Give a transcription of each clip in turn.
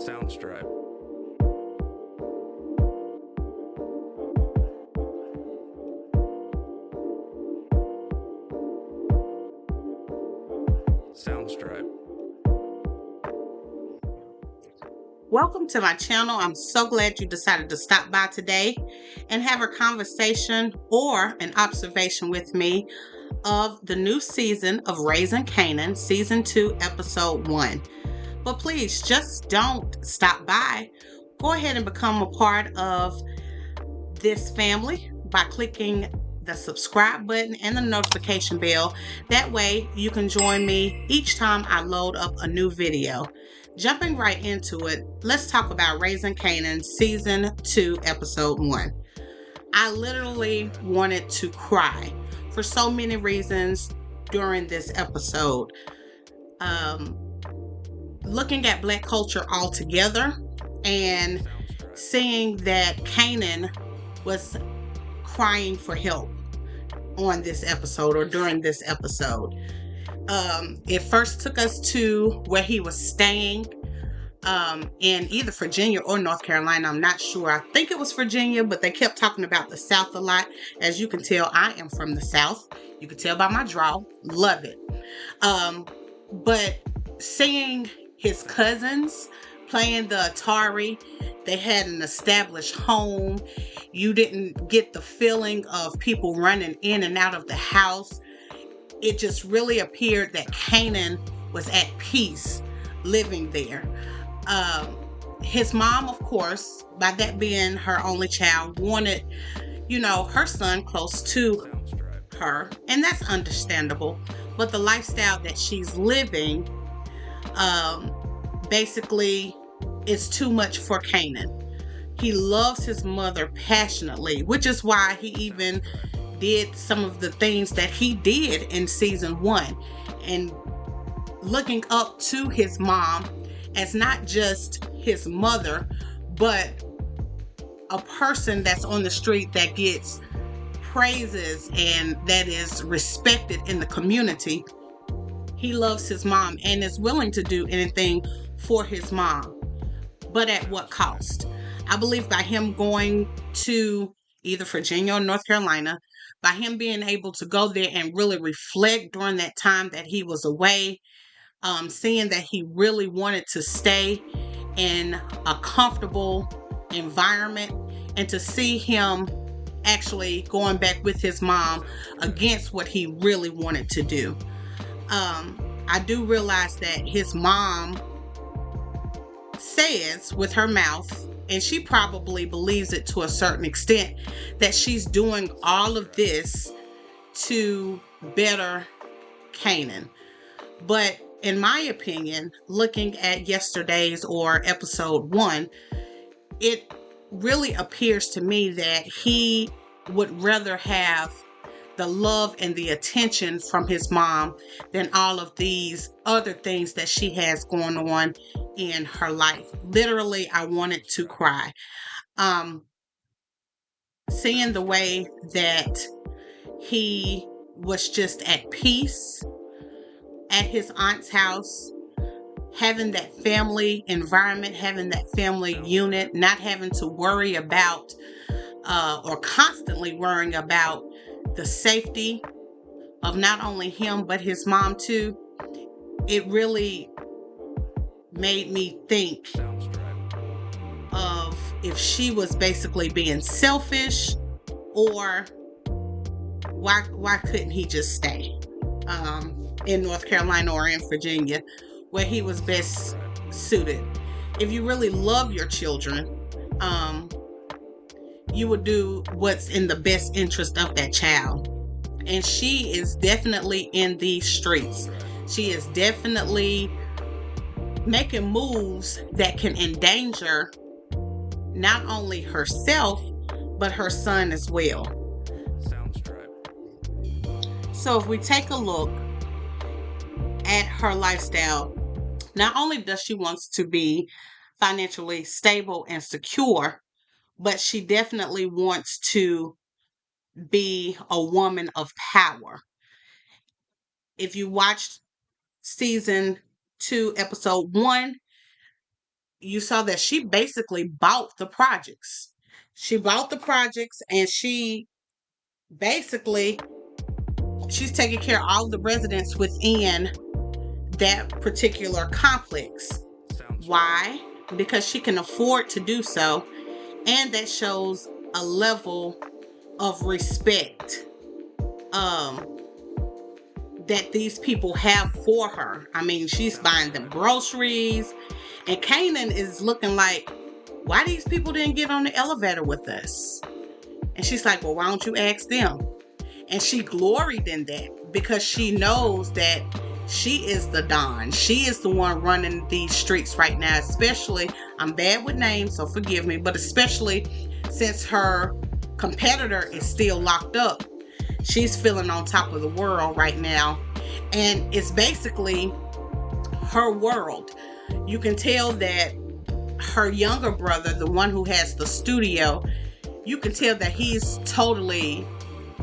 Soundstripe. Soundstripe. Welcome to my channel. I'm so glad you decided to stop by today and have a conversation or an observation with me of the new season of Raising Kanan, Season 2, Episode 1. But please just don't stop by. Go ahead and become a part of this family by clicking the subscribe button and the notification bell. That way you can join me each time I load up a new video. Jumping right into it, let's talk about Raising Kanan Season 2, Episode 1. I literally wanted to cry for so many reasons during this episode. Looking at Black culture altogether and seeing that Kanan was crying for help on this episode or during this episode. It first took us to where he was staying in either Virginia or North Carolina. I'm not sure. I think it was Virginia, but they kept talking about the South a lot. As you can tell, I am from the South. You can tell by my draw. Love it. But seeing his cousins playing the Atari, they had an established home. You didn't get the feeling of people running in and out of the house. It just really appeared that Kanan was at peace living there. His mom, of course, by that being her only child, wanted, her son close to her, and that's understandable. But the lifestyle that she's living, basically, is too much for Kanan. He loves his mother passionately, which is why he even did some of the things that he did in season 1, and looking up to his mom as not just his mother, but a person that's on the street that gets praises and that is respected in the community. He loves his mom and is willing to do anything for his mom. But at what cost? I believe by him going to either Virginia or North Carolina, by him being able to go there and really reflect during that time that he was away, seeing that he really wanted to stay in a comfortable environment, and to see him actually going back with his mom against what he really wanted to do. I do realize that his mom says with her mouth, and she probably believes it to a certain extent, that she's doing all of this to better Kanan. But in my opinion, looking at yesterday's or episode 1, it really appears to me that he would rather have the love and the attention from his mom than all of these other things that she has going on in her life. Literally, I wanted to cry. Seeing the way that he was just at peace at his aunt's house, having that family environment, having that family unit, not having to worry about or constantly worrying about the safety of not only him but his mom too. It really made me think of if she was basically being selfish, or why couldn't he just stay in North Carolina or in Virginia where he was best suited. If you really love your children, you would do what's in the best interest of that child. And she is definitely in these streets. She is definitely making moves that can endanger not only herself, but her son as well. So if we take a look at her lifestyle, not only does she want to be financially stable and secure, but she definitely wants to be a woman of power. If you watched season 2, episode 1, you saw that she basically bought the projects. She bought the projects, and she basically she's taking care of all the residents within that particular complex. Why? Because she can afford to do so, and that shows a level of respect um that these people have for her. I mean, she's buying them groceries, and Kanan is looking like, why these people didn't get on the elevator with us? And she's like, well, why don't you ask them? And she gloried in that because she knows that she is the Don. She is the one running these streets right now, especially, I'm bad with names, so forgive me, but especially since her competitor is still locked up. She's feeling on top of the world right now. And it's basically her world. You can tell that her younger brother, the one who has the studio, you can tell that he's totally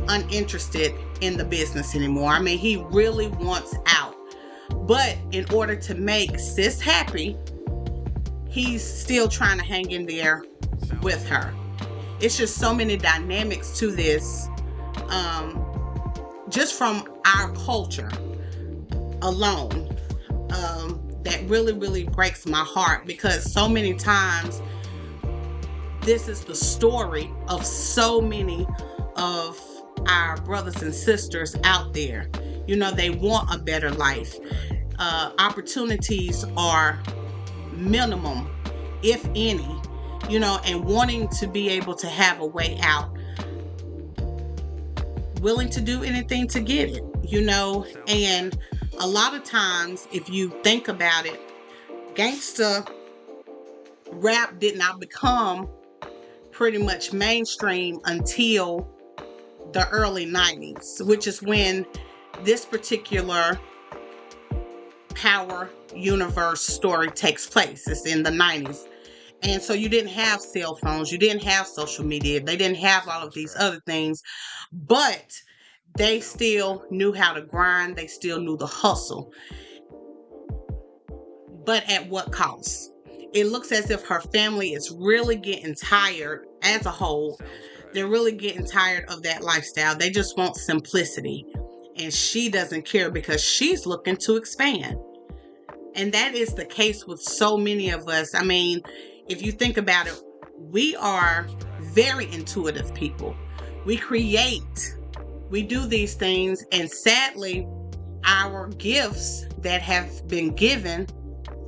uninterested in the business anymore. I mean, he really wants out. But in order to make sis happy, he's still trying to hang in there with her. It's just so many dynamics to this, just from our culture alone, that really, really breaks my heart, because so many times this is the story of so many of our brothers and sisters out there. You know, they want a better life. Opportunities are minimum, if any, you know, and wanting to be able to have a way out, willing to do anything to get it, you know. And a lot of times, if you think about it, gangsta rap did not become pretty much mainstream until the early 90s, which is when this particular power universe story takes place. It's in the 90s. And so you didn't have cell phones, you didn't have social media, they didn't have all of these other things, but they still knew how to grind, they still knew the hustle. But at what cost? It looks as if her family is really getting tired as a whole. They're really getting tired of that lifestyle. They just want simplicity. And she doesn't care because she's looking to expand. And that is the case with so many of us. I mean, if you think about it, we are very intuitive people. We create, we do these things, and sadly, our gifts that have been given,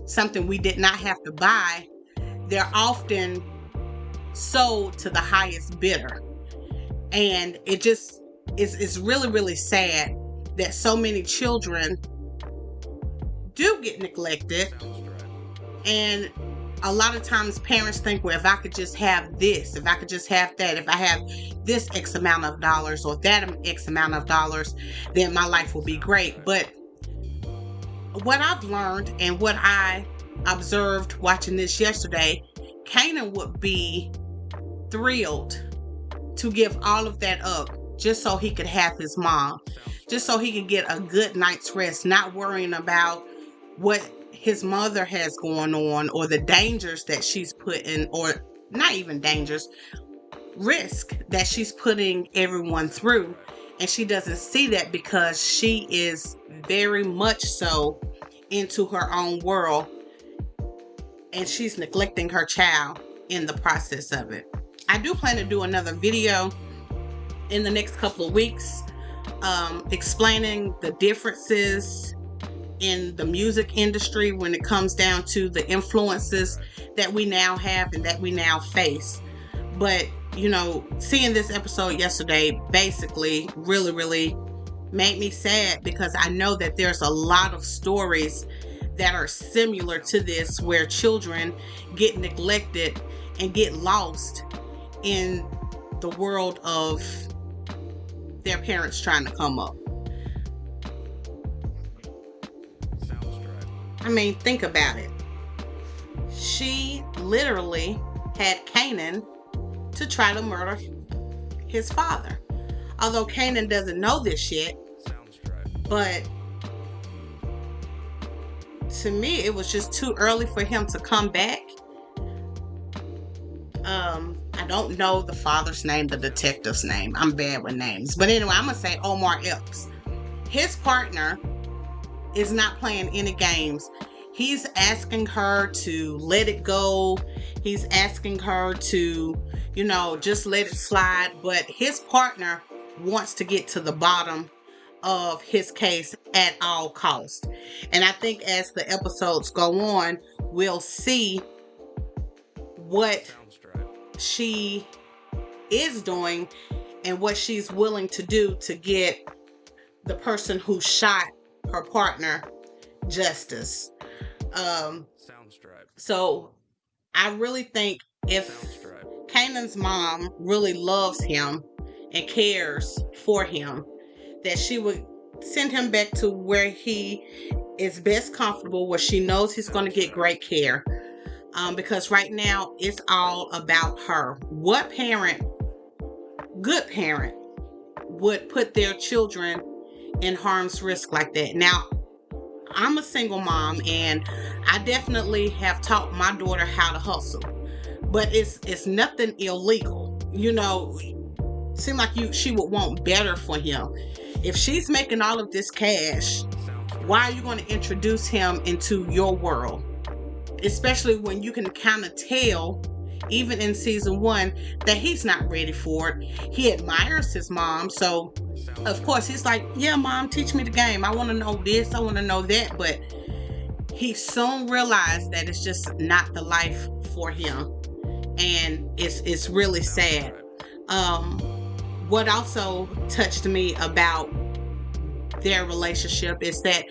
something we did not have to buy, they're often sold to the highest bidder. And it just is really, really sad that so many children do get neglected. And a lot of times parents think, well, if I could just have this, if I could just have that, if I have this X amount of dollars or that X amount of dollars, then my life will be great. But what I've learned and what I observed watching this yesterday, Kanan would be thrilled to give all of that up just so he could have his mom, just so he could get a good night's rest, not worrying about what his mother has going on or the dangers that she's putting, or not even dangers, risk that she's putting everyone through. And she doesn't see that because she is very much so into her own world, and she's neglecting her child in the process of it. I do plan to do another video in the next couple of weeks, explaining the differences in the music industry when it comes down to the influences that we now have and that we now face. But, you know, seeing this episode yesterday basically really, really made me sad, because I know that there's a lot of stories that are similar to this, where children get neglected and get lost in the world of their parents trying to come up. I mean, think about it. She literally had Kanan to try to murder his father. Although Kanan doesn't know this yet, but to me, it was just too early for him to come back. I don't know the father's name, the detective's name. I'm bad with names. But anyway, I'm going to say Omar Epps. His partner is not playing any games. He's asking her to let it go. He's asking her to, just let it slide. But his partner wants to get to the bottom of his case at all costs. And I think as the episodes go on, we'll see what she is doing and what she's willing to do to get the person who shot her partner justice. So I really think if Kanan's mom really loves him and cares for him, that she would send him back to where he is best comfortable, where she knows he's going to get great care. Because right now it's all about her. What parent, good parent, would put their children in harm's risk like that? Now, I'm a single mom, and I definitely have taught my daughter how to hustle, but it's nothing illegal. Seem like she would want better for him. If she's making all of this cash, why are you going to introduce him into your world? Especially when you can kind of tell, even in season 1, that he's not ready for it. He admires his mom, so of course he's like, yeah, mom, teach me the game. I want to know this, I want to know that. But he soon realized that it's just not the life for him, and it's really sad. What also touched me about their relationship is that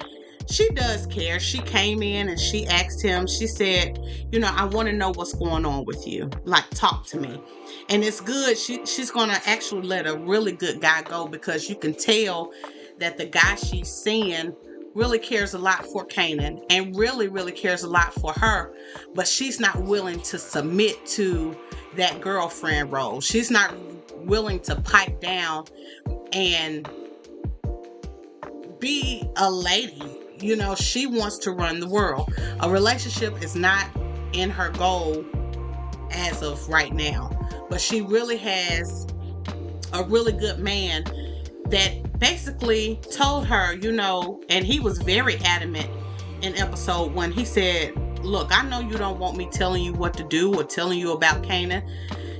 she does care. She came in and she asked him, she said, I want to know what's going on with you. Like, talk to me. And it's good. She's going to actually let a really good guy go, because you can tell that the guy she's seeing really cares a lot for Kanan and really, really cares a lot for her. But she's not willing to submit to that girlfriend role. She's not willing to pipe down and be a lady. She wants to run the world. A relationship is not in her goal as of right now. But she really has a really good man that basically told her, and he was very adamant in episode 1. He said, look, I know you don't want me telling you what to do or telling you about Kanan.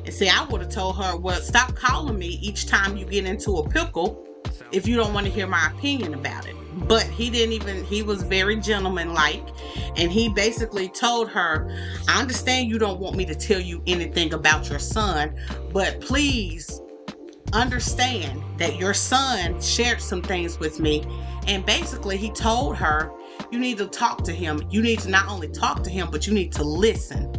And see, I would have told her, well, stop calling me each time you get into a pickle if you don't want to hear my opinion about it. But he was very gentlemanlike, and he basically told her, I understand you don't want me to tell you anything about your son, but please understand that your son shared some things with me. And basically he told her, you need to talk to him. You need to not only talk to him, but you need to listen.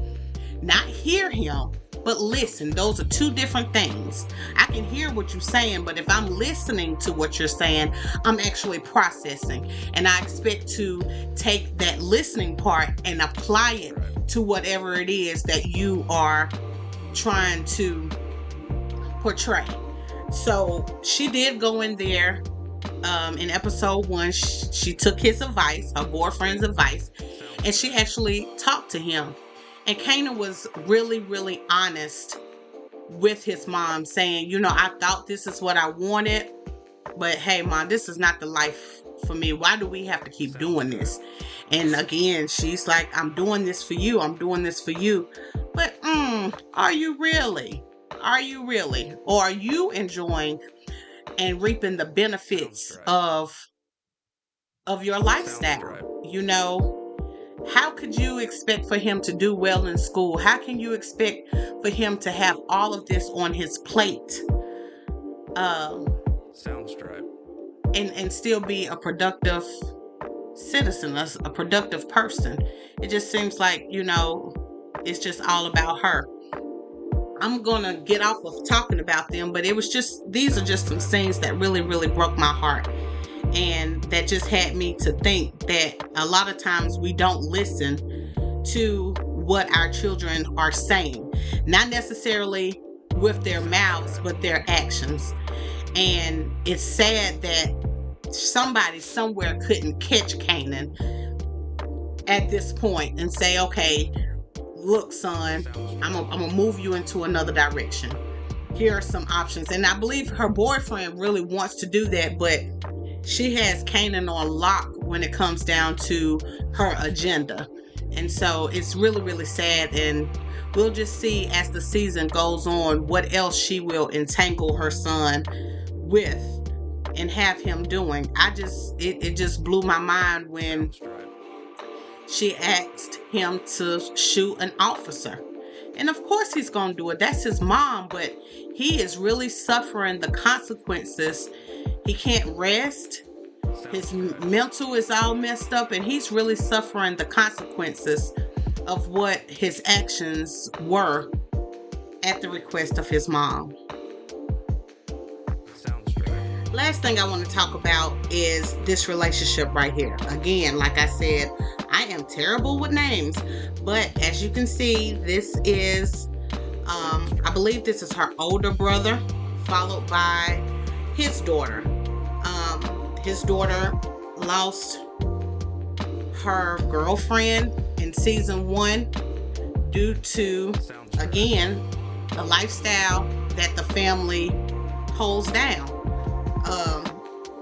Not hear him, but listen. Those are two different things. I can hear what you're saying, but if I'm listening to what you're saying, I'm actually processing. And I expect to take that listening part and apply it to whatever it is that you are trying to portray. So she did go in there in episode 1. She took his advice, her boyfriend's advice, and she actually talked to him. And Kanan was really, really honest with his mom, saying, I thought this is what I wanted, but hey, mom, this is not the life for me. Why do we have to keep doing this? And again, she's like, I'm doing this for you. I'm doing this for you. But are you really? Are you really? Or are you enjoying and reaping the benefits of your lifestyle? How could you expect for him to do well in school? How can you expect for him to have all of this on his plate? And still be a productive citizen, a productive person. It just seems like, it's just all about her. I'm gonna get off of talking about them, but these are just some scenes that really, really broke my heart. And that just had me to think that a lot of times we don't listen to what our children are saying. Not necessarily with their mouths, but their actions. And it's sad that somebody somewhere couldn't catch Kanan at this point and say, okay, look, son, I'm gonna move you into another direction. Here are some options. And I believe her boyfriend really wants to do that, but she has Kanan on lock when it comes down to her agenda. And so it's really, really sad. And we'll just see as the season goes on what else she will entangle her son with and have him doing. It just blew my mind when she asked him to shoot an officer. And of course he's going to do it. That's his mom, but he is really suffering the consequences. He can't rest. His mental is all messed up, and he's really suffering the consequences of what his actions were at the request of his mom. Last thing I want to talk about is this relationship right here. Again, like I said, I am terrible with names, but as you can see, this is, I believe this is her older brother, followed by his daughter. His daughter lost her girlfriend in season 1 due to, again, the lifestyle that the family holds down.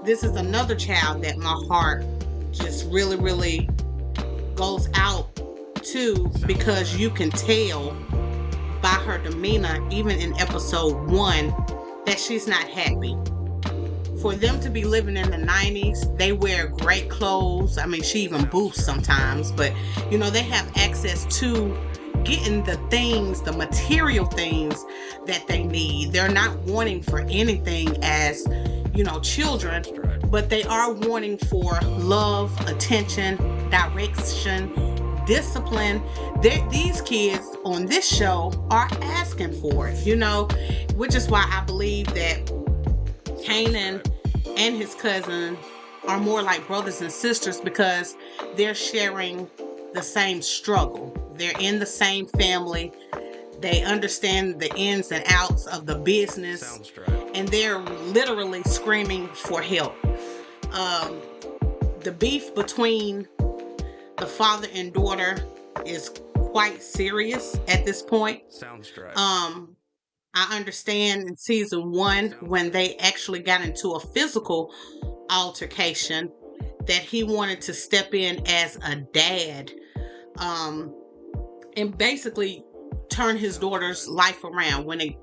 This is another child that my heart just really, really goes out to, because you can tell by her demeanor, even in episode 1, that she's not happy. For them to be living in the 90s, they wear great clothes. I mean, she even boosts sometimes, but they have access to getting the things, the material things that they need. They're not wanting for anything as, children, but they are wanting for love, attention, direction, discipline. These kids on this show are asking for it, which is why I believe that Kanan and his cousin are more like brothers and sisters, because they're sharing the same struggle. They're in the same family. They understand the ins and outs of the business, and they're literally screaming for help. The beef between the father and daughter is quite serious at this point. I understand in season 1, when they actually got into a physical altercation, that he wanted to step in as a dad, and basically turn his daughter's life around when it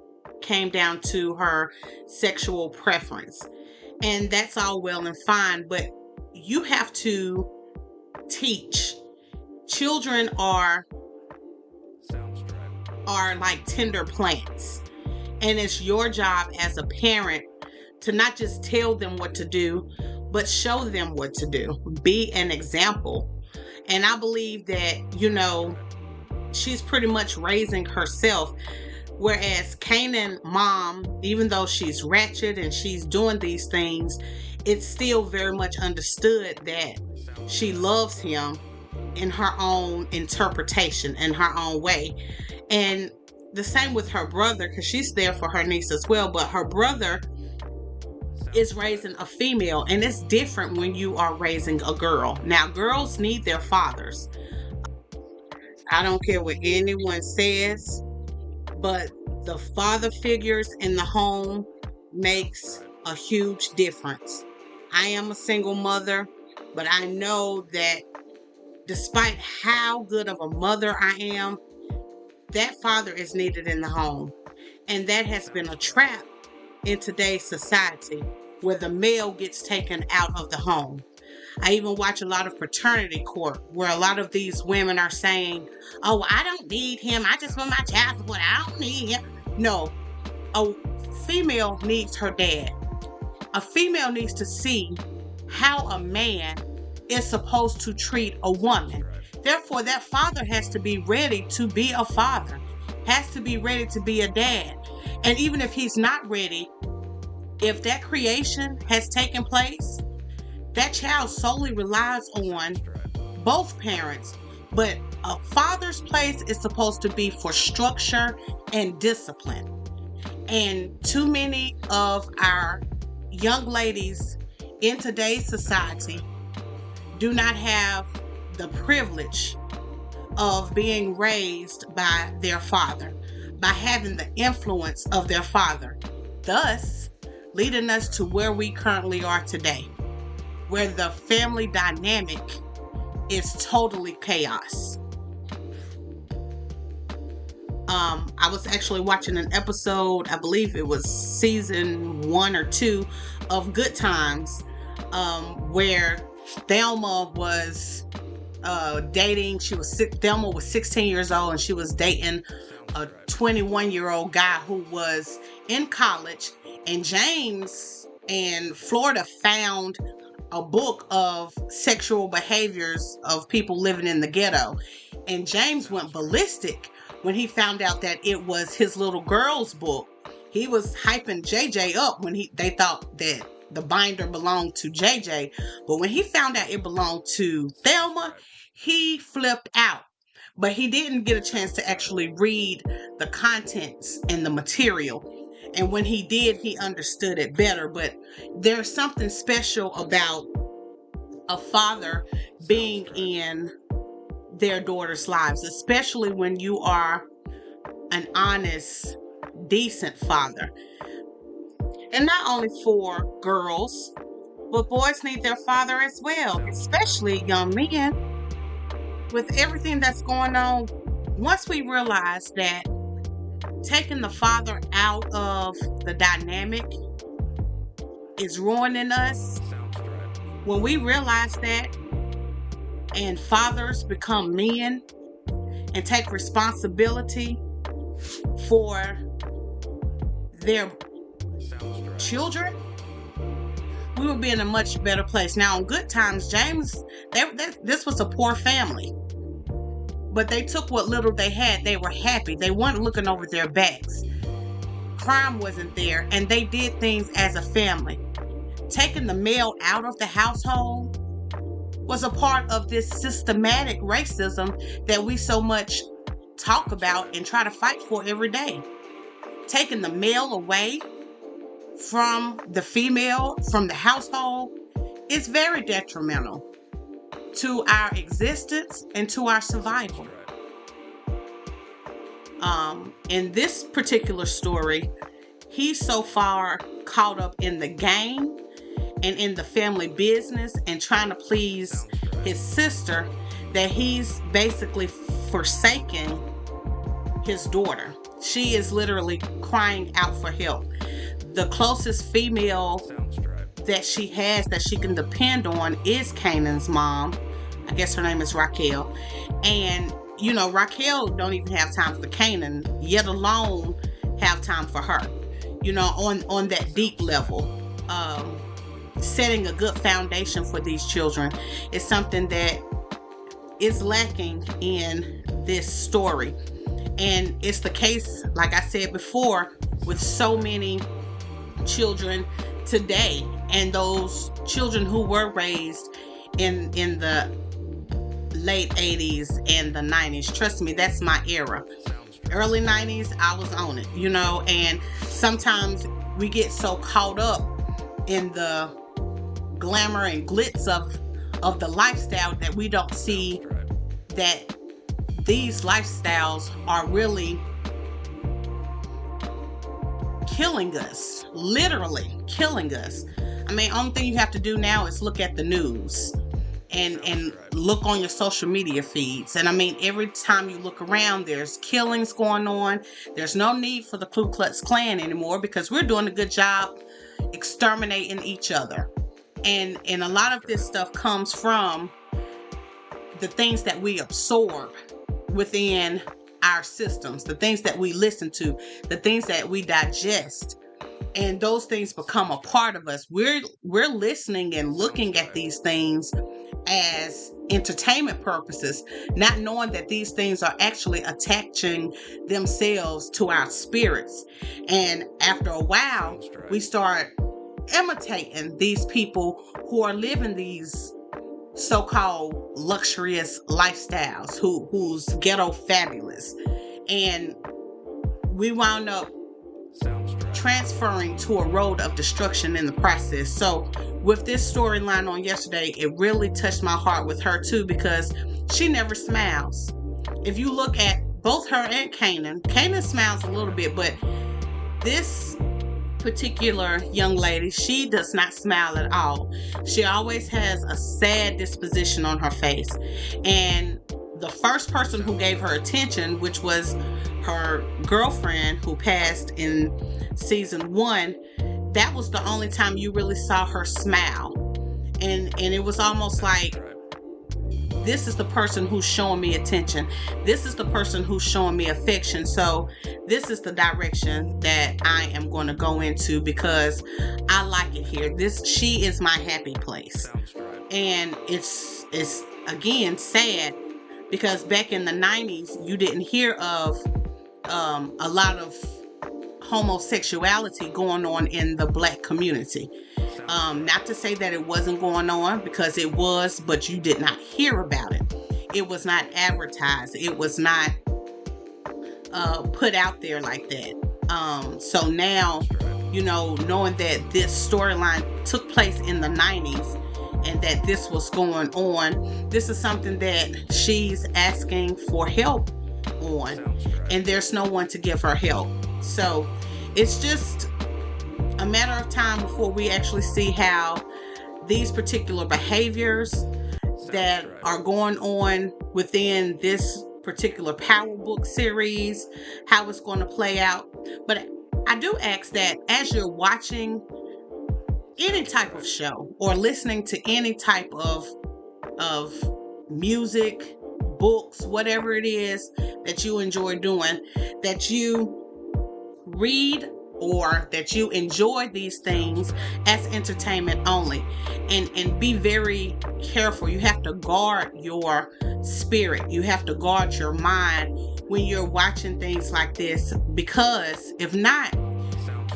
came down to her sexual preference. And that's all well and fine, but you have to teach. Children are like tender plants. And it's your job as a parent to not just tell them what to do, but show them what to do. Be an example. And I believe that, she's pretty much raising herself. Whereas Kanan's mom, even though she's ratchet and she's doing these things, it's still very much understood that she loves him in her own interpretation, in her own way. And the same with her brother, because she's there for her niece as well. But her brother is raising a female, and it's different when you are raising a girl. Now, girls need their fathers. I don't care what anyone says, but the father figures in the home makes a huge difference. I am a single mother, but I know that despite how good of a mother I am, that father is needed in the home. And that has been a trap in today's society, where the male gets taken out of the home. I even watch a lot of paternity court, where a lot of these women are saying, oh, I don't need him. I just want my child support. I don't need him. No, a female needs her dad. A female needs to see how a man is supposed to treat a woman. Therefore, that father has to be ready to be a father, has to be ready to be a dad. And even if he's not ready, if that creation has taken place, that child solely relies on both parents. But a father's place is supposed to be for structure and discipline. And too many of our young ladies in today's society do not have the privilege of being raised by their father, by having the influence of their father, thus leading us to where we currently are today, where the family dynamic is totally chaos. I was actually watching an episode, I believe it was season 1 or 2 of Good Times, where Thelma was dating. Thelma was 16 years old, and she was dating a 21-year-old guy who was in college. And James and Florida found a book of sexual behaviors of people living in the ghetto. And James went ballistic when he found out that it was his little girl's book. He was hyping JJ up when they thought that the binder belonged to JJ. But when he found out it belonged to Thelma, he flipped out. But he didn't get a chance to actually read the contents and the material. And when he did, he understood it better. But there's something special about a father being in their daughters' lives, especially when you are an honest, decent father. And not only for girls, but boys need their father as well, especially young men. With everything that's going on, once we realize that taking the father out of the dynamic is ruining us, when we realize that and fathers become men and take responsibility for their children, we will be in a much better place. Now, in Good Times, James, this was a poor family, but they took what little they had. They were happy. They weren't looking over their backs. Crime wasn't there, and they did things as a family. Taking the male out of the household was a part of this systematic racism that we so much talk about and try to fight for every day. Taking the male away from the female, from the household, is very detrimental to our existence and to our survival. In this particular story, he's so far caught up in the game and in the family business and trying to please his sister that he's basically forsaken his daughter. She is literally crying out for help. The closest female that she has that she can depend on is Kanan's mom. I guess her name is Raquel. And, Raquel don't even have time for Kanan, yet alone have time for her. On that deep level. Setting a good foundation for these children is something that is lacking in this story. And it's the case, like I said before, with so many children today, and those children who were raised in the late 80s and the 90s. Trust me, that's my era. Early 90s, I was on it, and sometimes we get so caught up in the glamour and glitz of the lifestyle that we don't see that these lifestyles are really killing us, literally killing us. Only thing you have to do now is look at the news and look on your social media feeds. And every time you look around, there's killings going on. There's no need for the Ku Klux Klan anymore because we're doing a good job exterminating each other. And a lot of this stuff comes from the things that we absorb within our systems, the things that we listen to, the things that we digest, and those things become a part of us. We're listening and looking at these things as entertainment purposes, not knowing that these things are actually attaching themselves to our spirits. And after a while, we start imitating these people who are living these so-called luxurious lifestyles, who's ghetto fabulous, and we wound up transferring to a road of destruction in the process. So with this storyline on yesterday, it really touched my heart with her too, because she never smiles. if you look at both her and Kanan smiles a little bit, but this particular young lady, she does not smile at all. She always has a sad disposition on her face. And the first person who gave her attention, which was her girlfriend who passed in season 1, that was the only time you really saw her smile. And it was almost like, this is the person who's showing me attention. This is the person who's showing me affection. So this is the direction that I am going to go into because I like it here. She is my happy place. And it's again sad because back in the 90s, you didn't hear of a lot of homosexuality going on in the Black community. Not to say that it wasn't going on, because it was, but you did not hear about it. It was not advertised. It was not put out there like that. So now, knowing that this storyline took place in the 90s and that this was going on, this is something that she's asking for help on, and there's no one to give her help. So it's just a matter of time before we actually see how these particular behaviors that are going on within this particular Power Book series, how it's going to play out. But I do ask that as you're watching any type of show or listening to any type of music, books, whatever it is that you enjoy doing, that you read or that you enjoy these things as entertainment only, and be very careful. You have to guard your spirit. You have to guard your mind when you're watching things like this, because if not,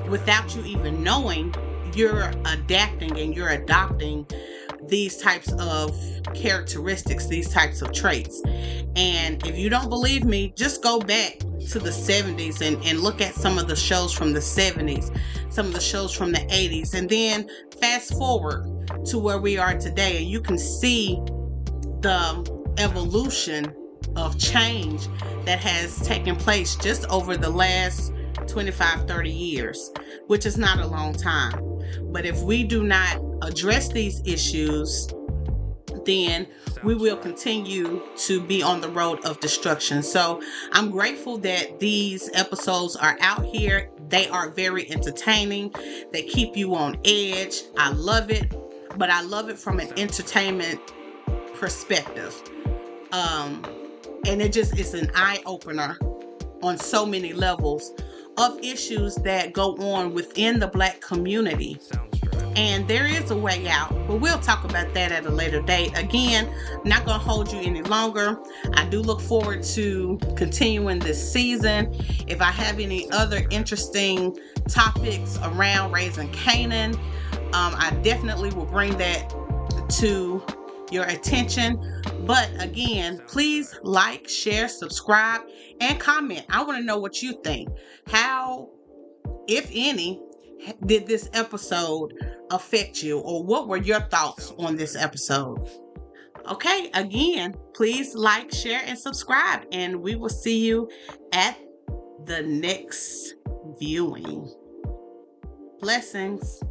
without you even knowing, you're adapting and you're adopting these types of characteristics, these types of traits. And if you don't believe me, just go back to the 70s and look at some of the shows from the 70s, some of the shows from the 80s, and then fast forward to where we are today, and you can see the evolution of change that has taken place just over the last 25, 30 years, which is not a long time. But if we do not address these issues, then we will continue to be on the road of destruction. So I'm grateful that these episodes are out here. They are very entertaining. They keep you on edge. I love it, but I love it from an entertainment perspective. And it's an eye-opener on so many levels of issues that go on within the Black community. And there is a way out, but we'll talk about that at a later date. Again, I'm not going to hold you any longer. I do look forward to continuing this season. If I have any other interesting topics around raising Kanan, I definitely will bring that to your attention. But again, please like, share, subscribe, and comment. I want to know what you think. How, if any, did this episode affect you, or what were your thoughts on this episode? Okay, again, please like, share, and subscribe, and we will see you at the next viewing. Blessings.